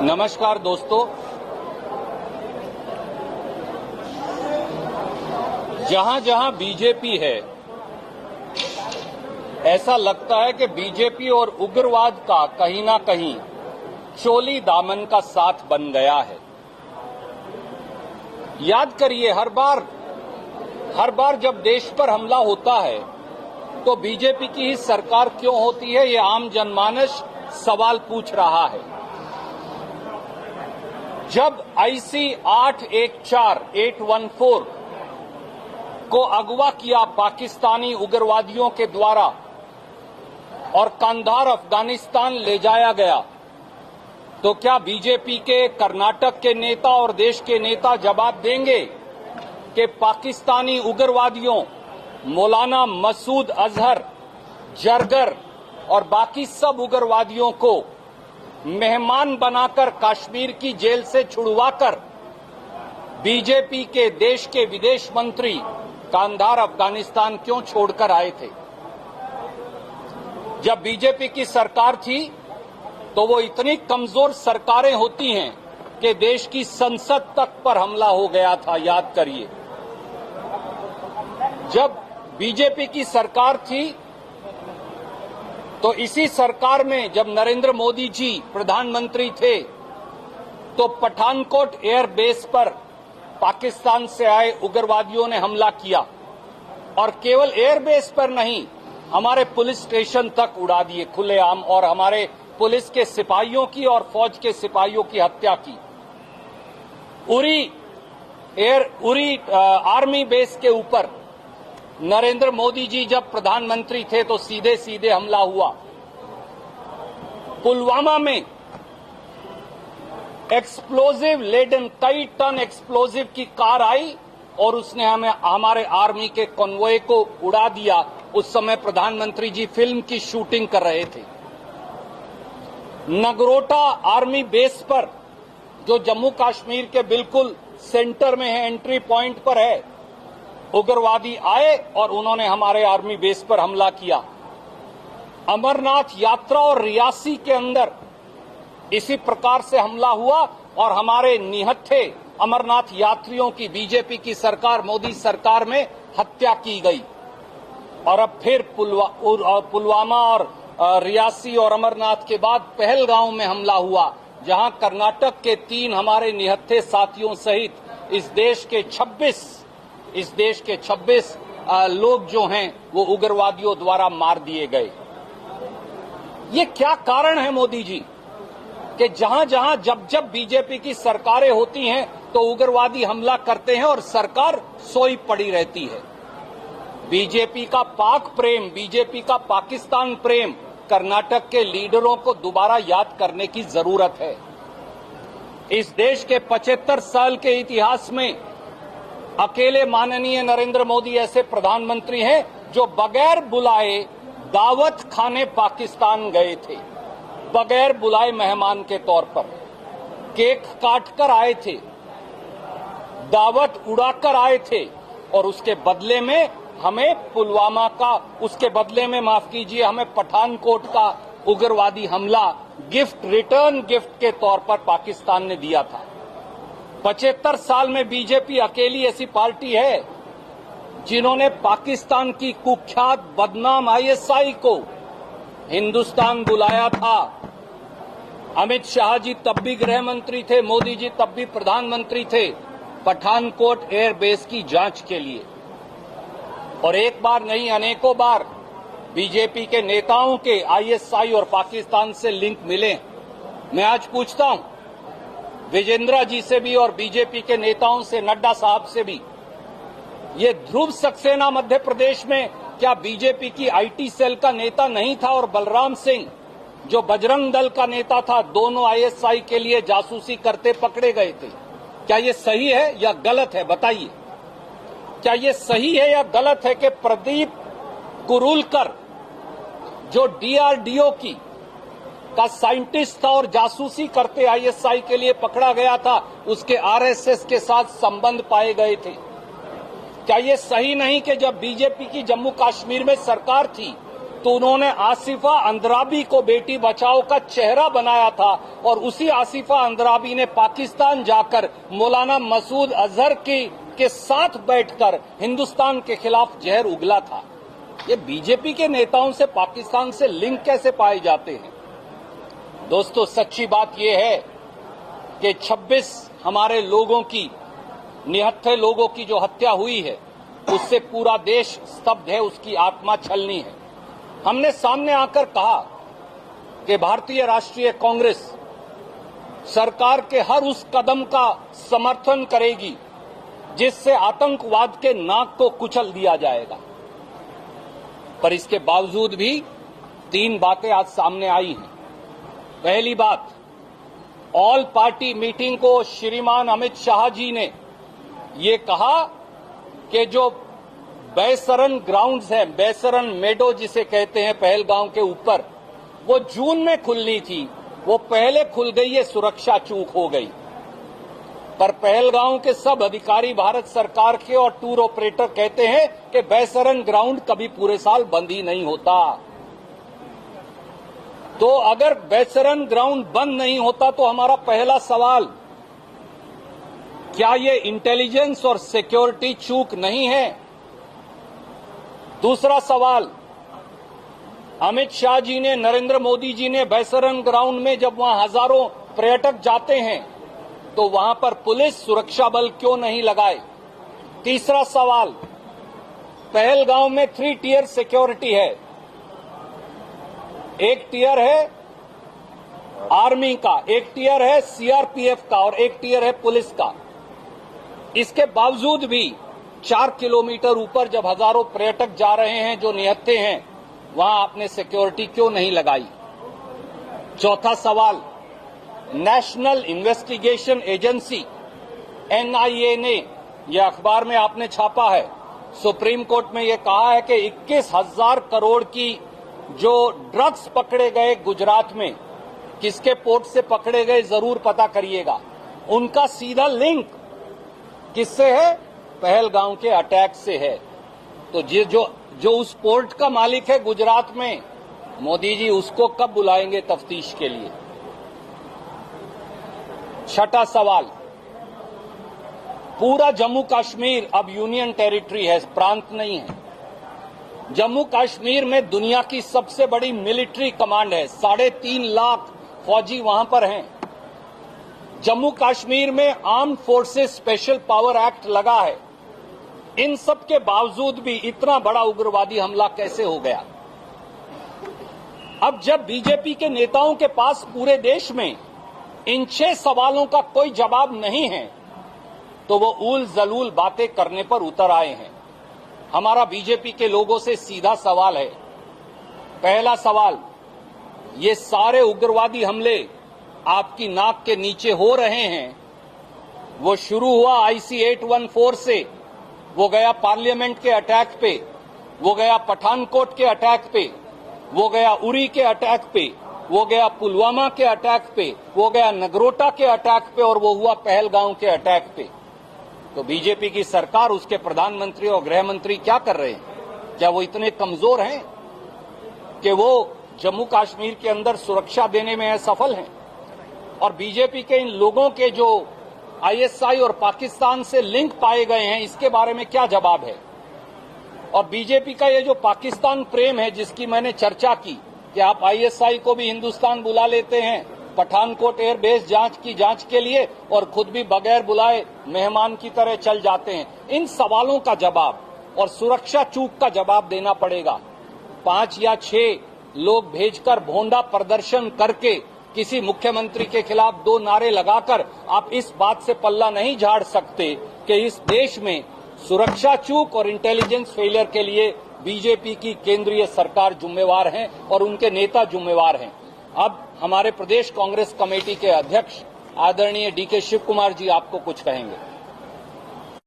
नमस्कार दोस्तों, जहां जहां बीजेपी है, ऐसा लगता है कि बीजेपी और उग्रवाद का कहीं ना कहीं चोली दामन का साथ बन गया है। याद करिए, हर बार जब देश पर हमला होता है तो बीजेपी की ही सरकार क्यों होती है, ये आम जनमानस सवाल पूछ रहा है। जब IC 814 को अगवा किया पाकिस्तानी उग्रवादियों के द्वारा और कंधार अफगानिस्तान ले जाया गया, तो क्या बीजेपी के कर्नाटक के नेता और देश के नेता जवाब देंगे कि पाकिस्तानी उग्रवादियों मौलाना मसूद अजहर, जरगर और बाकी सब उग्रवादियों को मेहमान बनाकर कश्मीर की जेल से छुड़वाकर बीजेपी के देश के विदेश मंत्री कंधार अफगानिस्तान क्यों छोड़कर आए थे? जब बीजेपी की सरकार थी तो वो इतनी कमजोर सरकारें होती हैं कि देश की संसद तक पर हमला हो गया था। याद करिए, जब बीजेपी की सरकार थी तो इसी सरकार में जब नरेंद्र मोदी जी प्रधानमंत्री थे तो पठानकोट एयर बेस पर पाकिस्तान से आए उग्रवादियों ने हमला किया और केवल एयर बेस पर नहीं, हमारे पुलिस स्टेशन तक उड़ा दिए खुलेआम और हमारे पुलिस के सिपाहियों की और फौज के सिपाहियों की हत्या की। उरी आर्मी बेस के ऊपर नरेंद्र मोदी जी जब प्रधानमंत्री थे तो सीधे सीधे हमला हुआ। पुलवामा में एक्सप्लोजिव लेडन, कई टन एक्सप्लोजिव की कार आई और उसने हमारे आर्मी के कॉन्वॉय को उड़ा दिया। उस समय प्रधानमंत्री जी फिल्म की शूटिंग कर रहे थे। नगरोटा आर्मी बेस पर, जो जम्मू कश्मीर के बिल्कुल सेंटर में है, एंट्री पॉइंट पर है, उग्रवादी आए और उन्होंने हमारे आर्मी बेस पर हमला किया। अमरनाथ यात्रा और रियासी के अंदर इसी प्रकार से हमला हुआ और हमारे निहत्थे अमरनाथ यात्रियों की बीजेपी की सरकार, मोदी सरकार में हत्या की गई। और अब फिर पुलवामा और रियासी और अमरनाथ के बाद पहलगांव में हमला हुआ, जहां कर्नाटक के 3 हमारे निहत्थे साथियों सहित इस देश के 26 लोग जो हैं वो उग्रवादियों द्वारा मार दिए गए। ये क्या कारण है मोदी जी कि जहां जब बीजेपी की सरकारें होती हैं तो उग्रवादी हमला करते हैं और सरकार सोई पड़ी रहती है? बीजेपी का पाक प्रेम, बीजेपी का पाकिस्तान प्रेम कर्नाटक के लीडरों को दोबारा याद करने की जरूरत है। इस देश के 75 साल के इतिहास में अकेले माननीय नरेंद्र मोदी ऐसे प्रधानमंत्री हैं जो बगैर बुलाए दावत खाने पाकिस्तान गए थे, बगैर बुलाए मेहमान के तौर पर केक काटकर आए थे, दावत उड़ाकर आए थे और उसके बदले में हमें माफ कीजिए, हमें पठानकोट का उग्रवादी हमला रिटर्न गिफ्ट के तौर पर पाकिस्तान ने दिया था। 75 साल में बीजेपी अकेली ऐसी पार्टी है जिन्होंने पाकिस्तान की कुख्यात बदनाम ISI को हिंदुस्तान बुलाया था। अमित शाह जी तब भी गृह मंत्री थे, मोदी जी तब भी प्रधानमंत्री थे, पठानकोट एयर बेस की जांच के लिए। और एक बार नहीं, अनेकों बार बीजेपी के नेताओं के ISI और पाकिस्तान से लिंक मिले। मैं आज पूछता हूं विजेंद्रा जी से भी और बीजेपी के नेताओं से, नड्डा साहब से भी, ये ध्रुव सक्सेना मध्य प्रदेश में क्या बीजेपी की IT सेल का नेता नहीं था? और बलराम सिंह जो बजरंग दल का नेता था, दोनों ISI के लिए जासूसी करते पकड़े गए थे। क्या ये सही है या गलत है? बताइए, क्या ये सही है या गलत है कि प्रदीप कुरुलकर जो DRDO का साइंटिस्ट था और जासूसी करते ISI के लिए पकड़ा गया था, उसके RSS के साथ संबंध पाए गए थे? क्या ये सही नहीं कि जब बीजेपी की जम्मू कश्मीर में सरकार थी तो उन्होंने आसिफा अंद्राबी को बेटी बचाओ का चेहरा बनाया था और उसी आसिफा अंद्राबी ने पाकिस्तान जाकर मौलाना मसूद अजहर के साथ बैठकर हिंदुस्तान के खिलाफ जहर उगला था। ये बीजेपी के नेताओं से पाकिस्तान से लिंक कैसे पाए जाते हैं? दोस्तों, सच्ची बात यह है कि 26 हमारे लोगों की, निहत्थे लोगों की जो हत्या हुई है, उससे पूरा देश स्तब्ध है, उसकी आत्मा छलनी है। हमने सामने आकर कहा कि भारतीय राष्ट्रीय कांग्रेस सरकार के हर उस कदम का समर्थन करेगी जिससे आतंकवाद के नाक को कुचल दिया जाएगा। पर इसके बावजूद भी 3 बातें आज सामने आई हैं। पहली बात, ऑल पार्टी मीटिंग को श्रीमान अमित शाह जी ने ये कहा कि जो बैसरन ग्राउंड्स है, बैसरन मेडो जिसे कहते हैं पहलगांव के ऊपर, वो जून में खुलनी थी, वो पहले खुल गई, ये सुरक्षा चूक हो गई। पर पहलगांव के सब अधिकारी भारत सरकार के और टूर ऑपरेटर कहते हैं कि बैसरन ग्राउंड कभी पूरे साल बंद ही नहीं होता। तो अगर बैसरन ग्राउंड बंद नहीं होता तो हमारा पहला सवाल, क्या ये इंटेलिजेंस और सिक्योरिटी चूक नहीं है? दूसरा सवाल, अमित शाह जी ने, नरेंद्र मोदी जी ने बैसरन ग्राउंड में जब वहां हजारों पर्यटक जाते हैं तो वहां पर पुलिस सुरक्षा बल क्यों नहीं लगाए? तीसरा सवाल, पहलगांव में 3 टियर सिक्योरिटी है। एक टियर है आर्मी का, एक टियर है सीआरपीएफ का और एक टियर है पुलिस का। इसके बावजूद भी 4 किलोमीटर ऊपर जब हजारों पर्यटक जा रहे हैं जो निहत्थे हैं, वहां आपने सिक्योरिटी क्यों नहीं लगाई? चौथा सवाल, नेशनल इन्वेस्टिगेशन एजेंसी एनआईए ने, यह अखबार में आपने छापा है, सुप्रीम कोर्ट में यह कहा है कि 21,000 करोड़ की जो ड्रग्स पकड़े गए गुजरात में, किसके पोर्ट से पकड़े गए जरूर पता करिएगा, उनका सीधा लिंक किससे है? पहलगांव के अटैक से है। तो जो उस पोर्ट का मालिक है गुजरात में, मोदी जी उसको कब बुलाएंगे तफ्तीश के लिए? छठा सवाल, पूरा जम्मू कश्मीर अब यूनियन टेरिटरी है, प्रांत नहीं है। जम्मू कश्मीर में दुनिया की सबसे बड़ी मिलिट्री कमांड है, 3.5 लाख फौजी वहां पर हैं। जम्मू कश्मीर में armed forces special power act लगा है। इन सब के बावजूद भी इतना बड़ा उग्रवादी हमला कैसे हो गया? अब जब बीजेपी के नेताओं के पास पूरे देश में इन 6 सवालों का कोई जवाब नहीं है, तो वो ऊल जलूल बातें करने पर उतर आए हैं। हमारा बीजेपी के लोगों से सीधा सवाल है। पहला सवाल, ये सारे उग्रवादी हमले आपकी नाक के नीचे हो रहे हैं, वो शुरू हुआ IC 814 से, वो गया पार्लियामेंट के अटैक पे, वो गया पठानकोट के अटैक पे, वो गया उरी के अटैक पे, वो गया पुलवामा के अटैक पे, वो गया नगरोटा के अटैक पे और वो हुआ पहलगांव के अटैक पे। तो बीजेपी की सरकार, उसके प्रधानमंत्री और गृह मंत्री क्या कर रहे हैं? क्या वो इतने कमजोर हैं कि वो जम्मू कश्मीर के अंदर सुरक्षा देने में असफल हैं? और बीजेपी के इन लोगों के जो ISI और पाकिस्तान से लिंक पाए गए हैं, इसके बारे में क्या जवाब है? और बीजेपी का ये जो पाकिस्तान प्रेम है जिसकी मैंने चर्चा की कि आप ISI को भी हिंदुस्तान बुला लेते हैं पठानकोट एयरबेस जांच के लिए और खुद भी बगैर बुलाए मेहमान की तरह चल जाते हैं, इन सवालों का जवाब और सुरक्षा चूक का जवाब देना पड़ेगा। 5 या 6 लोग भेजकर भोंडा प्रदर्शन करके किसी मुख्यमंत्री के खिलाफ 2 नारे लगाकर आप इस बात से पल्ला नहीं झाड़ सकते कि इस देश में सुरक्षा चूक और इंटेलिजेंस फेलियर के लिए बीजेपी की केंद्रीय सरकार जिम्मेवार है और उनके नेता जिम्मेवार हैं। अब हमारे प्रदेश कांग्रेस कमेटी के अध्यक्ष आदरणीय DK शिव कुमार जी आपको कुछ कहेंगे।